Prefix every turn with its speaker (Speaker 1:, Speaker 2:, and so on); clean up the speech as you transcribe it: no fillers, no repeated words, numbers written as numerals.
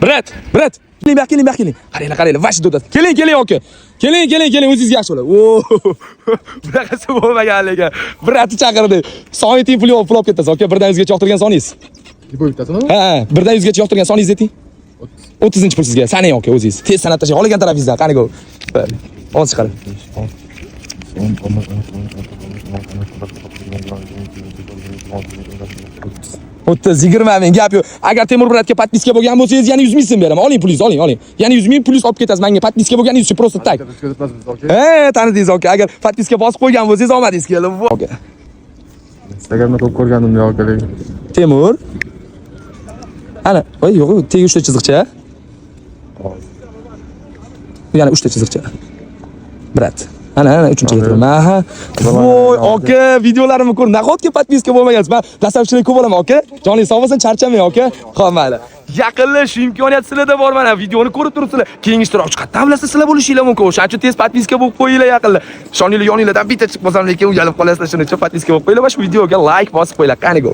Speaker 1: Brat. Keling. Qaranglar, vash do'dat. Keling, aka. Keling, o'zingiz yaxshi bo'ladi. O, bunaqasi bo'lmagan lekin. Bratni chaqirdi. Soniy pul olib ketasiz, aka. 1 dan 100 gacha yoqtirgan soningiz.
Speaker 2: Deb o'yibdasizmi?
Speaker 1: Ha, 1 dan 100 gacha yoqtirgan soningizni ayting. 30-pul sizga. Saning aka o'zingiz. Tez sanab tashlang. Qolgan tarafingizdan qani go. Olib chiqaring. 30, 20 ming gap yo'q. Agar Temur bratga podpiska bo'lgan bo'lsangiz, yana 100 ming so'm beraman. Oling pulingizni, oling. Yana 100 ming plyus olib ketasiz. Menga podpiska bo'lganingiz uchun просто tak. Tanidingiz aka. Agar podpiska bosib qo'ygan bo'lsangiz, omadingiz keldi. Aka.
Speaker 2: Instagramda ko'p ko'rganim yo'q aka.
Speaker 1: Temur. Ana, voy yo'q, tegi 3 ta chiziqcha. Yana 3 ta chiziqcha. Brat. Ana 3-chi chiziqcha. Aha. Voy, aka, videolarimni ko'r. Nahotki podpiska bo'lmagansiz. Men dastlabchilik ko'p olaman, aka. Joningiz sog' bo'lsin, charchamang, aka. Xo'p, mayli. Yaqinlashish imkoniyati sizlarda bor mana. Videoni ko'rib turibsizlar. Keyingi ishtirokchi qayerdan bilasiz, sizlar bo'lishinglar mumkin. O'shaning uchun tez podpiska bo'lib qo'yinglar yaqinlar. Shoninglar yoninglardan bitta chiqmasam lekin uyalib qolasizlar. Shuning uchun podpiska bo'lib qo'yinglar va shu videoga like bosib qo'yinglar. Qani go.